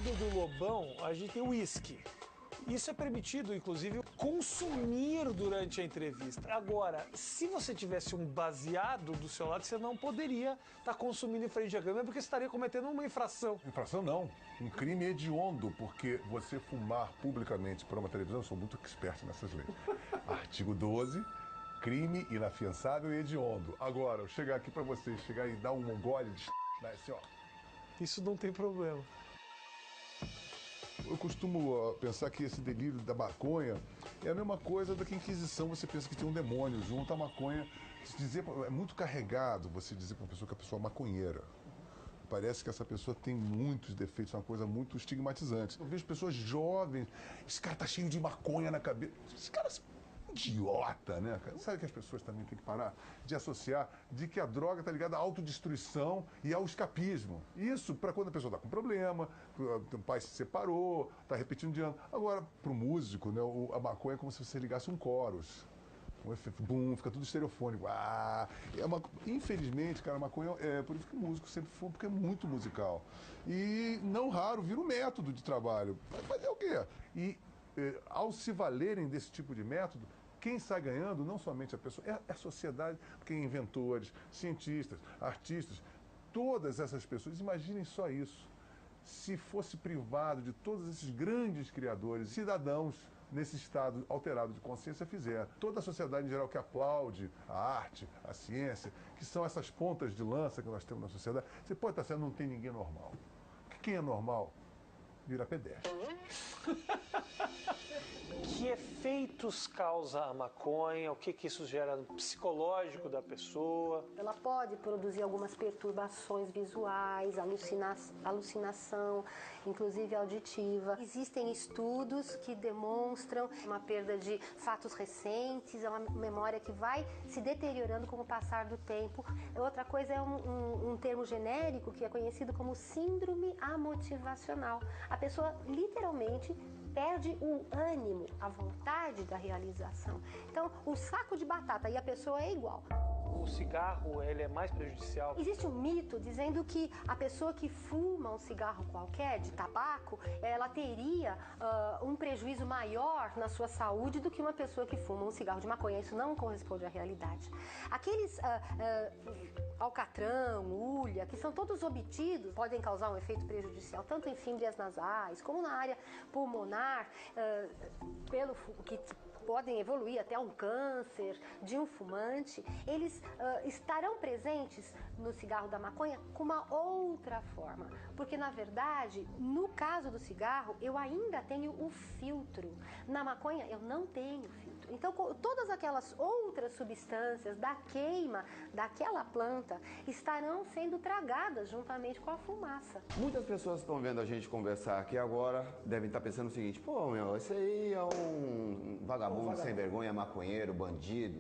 lado do Lobão, a gente tem o uísque. Isso é permitido, inclusive, consumir durante a entrevista. Agora, se você tivesse um baseado do seu lado, você não poderia estar consumindo em frente à câmera, porque você estaria cometendo uma infração. Infração não. Um crime hediondo, porque você fumar publicamente para uma televisão, eu sou muito expert nessas leis. Artigo 12, crime inafiançável e hediondo. Agora, eu chegar aqui para vocês, chegar e dar um gole de assim, ó. Isso não tem problema. Eu costumo pensar que esse delírio da maconha é a mesma coisa da que a Inquisição, você pensa que tem um demônio junto à maconha. É muito carregado você dizer para uma pessoa que a pessoa é maconheira. Parece que essa pessoa tem muitos defeitos, é uma coisa muito estigmatizante. Eu vejo pessoas jovens, esse cara tá cheio de maconha na cabeça. Esse cara é idiota, né, cara? Sabe que as pessoas também têm que parar de associar de que a droga tá ligada à autodestruição e ao escapismo. Isso para quando a pessoa tá com problema, o pai se separou, tá repetindo de ano. Agora, pro músico, né, a maconha é como se você ligasse um chorus. Um efeito, bum, fica tudo estereofônico. Infelizmente, cara, a maconha por isso que o músico sempre fuma, porque é muito musical. E não raro vira um método de trabalho. Vai fazer o quê? E ao se valerem desse tipo de método, quem sai ganhando, não somente a pessoa, é a sociedade, porque inventores, cientistas, artistas, todas essas pessoas, imaginem só isso. Se fosse privado de todos esses grandes criadores, cidadãos nesse estado alterado de consciência fizeram. Toda a sociedade em geral que aplaude a arte, a ciência, que são essas pontas de lança que nós temos na sociedade, você pode estar sendo, não tem ninguém normal. Porque quem é normal vira pedestre. Que efeitos causa a maconha? O que isso gera no psicológico da pessoa? Ela pode produzir algumas perturbações visuais, alucinação, inclusive auditiva. Existem estudos que demonstram uma perda de fatos recentes, é uma memória que vai se deteriorando com o passar do tempo. Outra coisa é um termo genérico que é conhecido como síndrome amotivacional. A pessoa literalmente perde o ânimo, a vontade da realização. Então, o saco de batata e a pessoa é igual. O cigarro, ele é mais prejudicial? Existe um mito dizendo que a pessoa que fuma um cigarro qualquer, de tabaco, ela teria um prejuízo maior na sua saúde do que uma pessoa que fuma um cigarro de maconha. Isso não corresponde à realidade. Aqueles alcatrão, ulha, que são todos obtidos, podem causar um efeito prejudicial, tanto em fímbrias nasais, como na área pulmonar, pelo que podem evoluir até um câncer de um fumante. Eles estarão presentes no cigarro da maconha com uma outra forma, porque na verdade, no caso do cigarro, eu ainda tenho o filtro. Na maconha, eu não tenho filtro. Então, todas aquelas outras substâncias da queima daquela planta estarão sendo tragadas juntamente com a fumaça. Muitas pessoas estão vendo a gente conversar aqui agora, devem estar pensando o seguinte: pô, meu, esse aí é um vagabundo sem vergonha, maconheiro, bandido.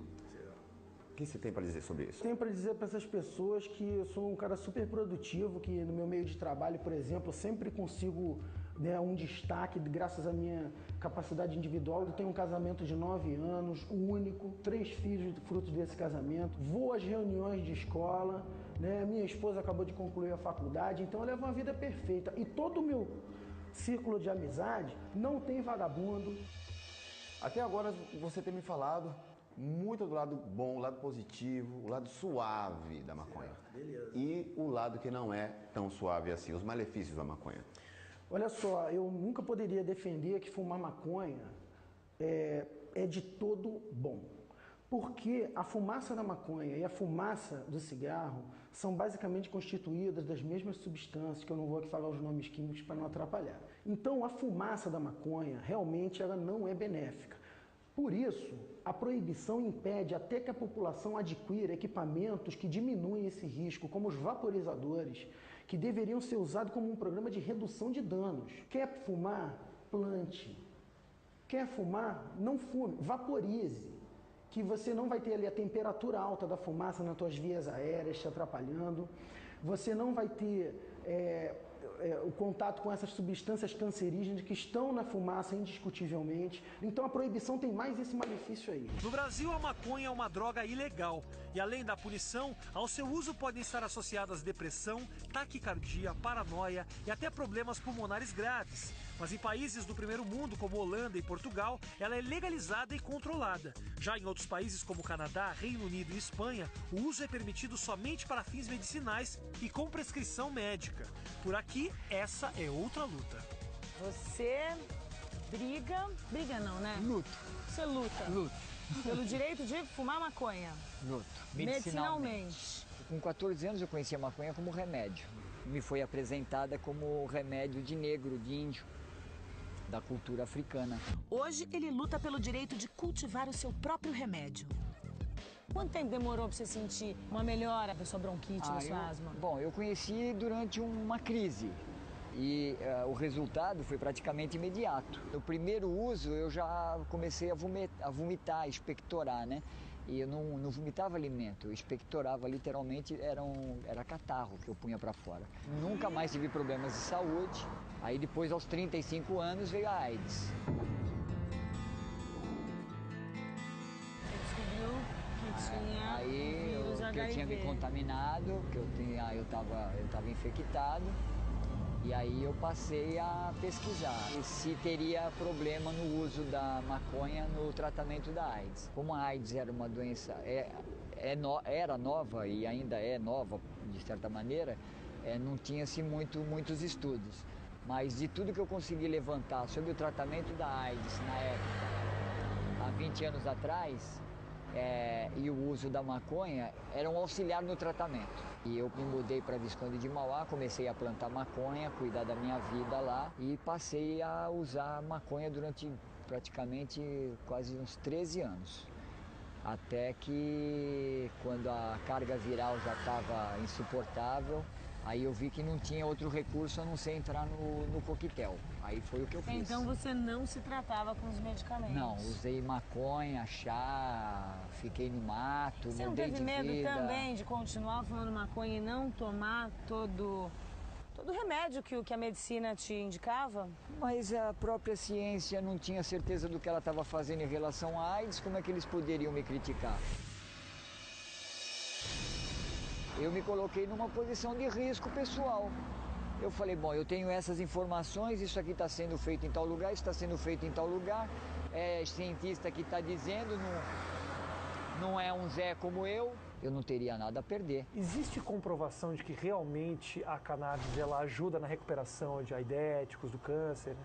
O que você tem para dizer sobre isso? Tenho para dizer para essas pessoas que eu sou um cara super produtivo, que no meu meio de trabalho, por exemplo, eu sempre consigo um destaque graças à minha capacidade individual. Eu tenho um casamento de 9 anos, único, 3 filhos frutos desse casamento. Vou às reuniões de escola, né? Minha esposa acabou de concluir a faculdade, então eu levo uma vida perfeita. E todo o meu círculo de amizade não tem vagabundo. Até agora você tem me falado muito do lado bom, o lado positivo, o lado suave da maconha. Beleza. E o lado que não é tão suave assim, os malefícios da maconha. Olha só, eu nunca poderia defender que fumar maconha é de todo bom. Porque a fumaça da maconha e a fumaça do cigarro são basicamente constituídas das mesmas substâncias, que eu não vou aqui falar os nomes químicos para não atrapalhar. Então, a fumaça da maconha realmente ela não é benéfica. Por isso, a proibição impede até que a população adquira equipamentos que diminuem esse risco, como os vaporizadores, que deveriam ser usados como um programa de redução de danos. Quer fumar? Plante. Quer fumar? Não fume, vaporize. Que você não vai ter ali a temperatura alta da fumaça nas tuas vias aéreas te atrapalhando. Você não vai ter o contato com essas substâncias cancerígenas que estão na fumaça indiscutivelmente. Então a proibição tem mais esse malefício aí. No Brasil, a maconha é uma droga ilegal e, além da punição, ao seu uso podem estar associadas depressão, taquicardia, paranoia e até problemas pulmonares graves. Mas em países do primeiro mundo, como Holanda e Portugal, ela é legalizada e controlada. Já em outros países como Canadá, Reino Unido e Espanha, o uso é permitido somente para fins medicinais e com prescrição médica. Por aqui, essa é outra luta. Você briga não, né? Luto. Você luta. Luto. Pelo direito de fumar maconha. Luto. Medicinalmente. Com 14 anos eu conheci a maconha como remédio. Me foi apresentada como remédio de negro, de índio, da cultura africana. Hoje ele luta pelo direito de cultivar o seu próprio remédio. Quanto tempo demorou para você sentir uma melhora da sua bronquite, da sua asma? Bom, eu conheci durante uma crise e o resultado foi praticamente imediato. No primeiro uso eu já comecei a vomitar, expectorar, né? E eu não vomitava alimento, eu expectorava literalmente, era catarro que eu punha para fora. Nunca mais tive problemas de saúde, aí depois aos 35 anos veio a AIDS. Aí eu tinha me contaminado, que eu estava infectado, e aí eu passei a pesquisar se teria problema no uso da maconha no tratamento da AIDS. Como a AIDS era uma doença, era nova e ainda é nova de certa maneira, não tinha-se muitos estudos. Mas de tudo que eu consegui levantar sobre o tratamento da AIDS na época, há 20 anos atrás, e o uso da maconha era um auxiliar no tratamento. E eu me mudei para Visconde de Mauá, comecei a plantar maconha, cuidar da minha vida lá e passei a usar maconha durante praticamente quase uns 13 anos. Até que quando a carga viral já estava insuportável, aí eu vi que não tinha outro recurso a não ser entrar no coquetel. Aí foi o que eu fiz. Então você não se tratava com os medicamentos? Não, usei maconha, chá, fiquei no mato, você mudei de vida. Você não teve medo também de continuar fumando maconha e não tomar todo o remédio que a medicina te indicava? Mas a própria ciência não tinha certeza do que ela estava fazendo em relação à AIDS, como é que eles poderiam me criticar? Eu me coloquei numa posição de risco pessoal. Eu falei, bom, eu tenho essas informações, isso aqui está sendo feito em tal lugar, isso está sendo feito em tal lugar, é cientista que está dizendo, não é um Zé como eu não teria nada a perder. Existe comprovação de que realmente a cannabis ela ajuda na recuperação de aidéticos, do câncer?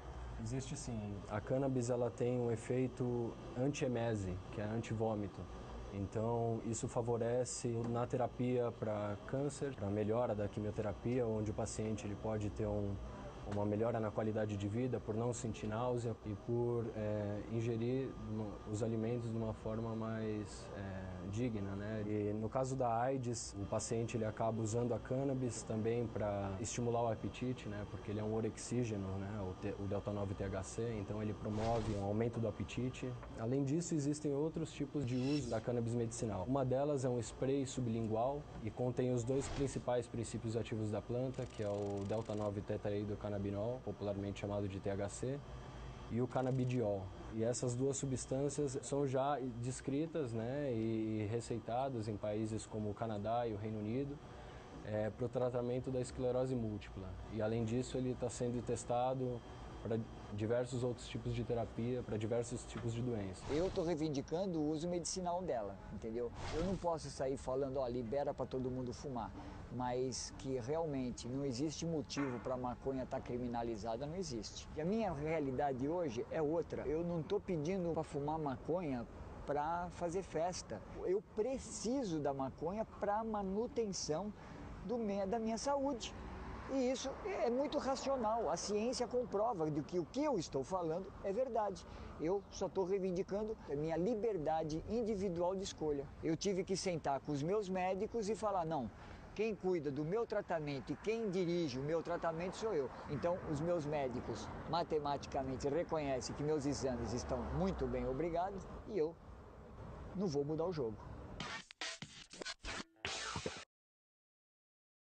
Existe sim. A cannabis ela tem um efeito anti-emese, que é anti-vômito. Então, isso favorece na terapia para câncer, para melhora da quimioterapia, onde o paciente ele pode ter uma melhora na qualidade de vida por não sentir náusea e por ingerir os alimentos de uma forma mais digna, né? E no caso da AIDS, o paciente ele acaba usando a cannabis também para estimular o apetite, né? Porque ele é um orexígeno, né? O delta-9-THC, então ele promove um aumento do apetite. Além disso, existem outros tipos de uso da cannabis medicinal. Uma delas é um spray sublingual e contém os dois principais princípios ativos da planta, que é o delta-9-tetraidrocannabinol, popularmente chamado de THC, e o canabidiol. E essas duas substâncias são já descritas, né, e receitadas em países como o Canadá e o Reino Unido para o tratamento da esclerose múltipla. E além disso, ele está sendo testado para diversos outros tipos de terapia, para diversos tipos de doenças. Eu estou reivindicando o uso medicinal dela, entendeu? Eu não posso sair falando, ó, libera para todo mundo fumar, mas que realmente não existe motivo para a maconha estar criminalizada, não existe. E a minha realidade hoje é outra. Eu não estou pedindo para fumar maconha para fazer festa. Eu preciso da maconha para manutenção da minha saúde. E isso é muito racional. A ciência comprova de que o que eu estou falando é verdade. Eu só estou reivindicando a minha liberdade individual de escolha. Eu tive que sentar com os meus médicos e falar, não, quem cuida do meu tratamento e quem dirige o meu tratamento sou eu. Então, os meus médicos matematicamente reconhecem que meus exames estão muito bem, obrigado, e eu não vou mudar o jogo.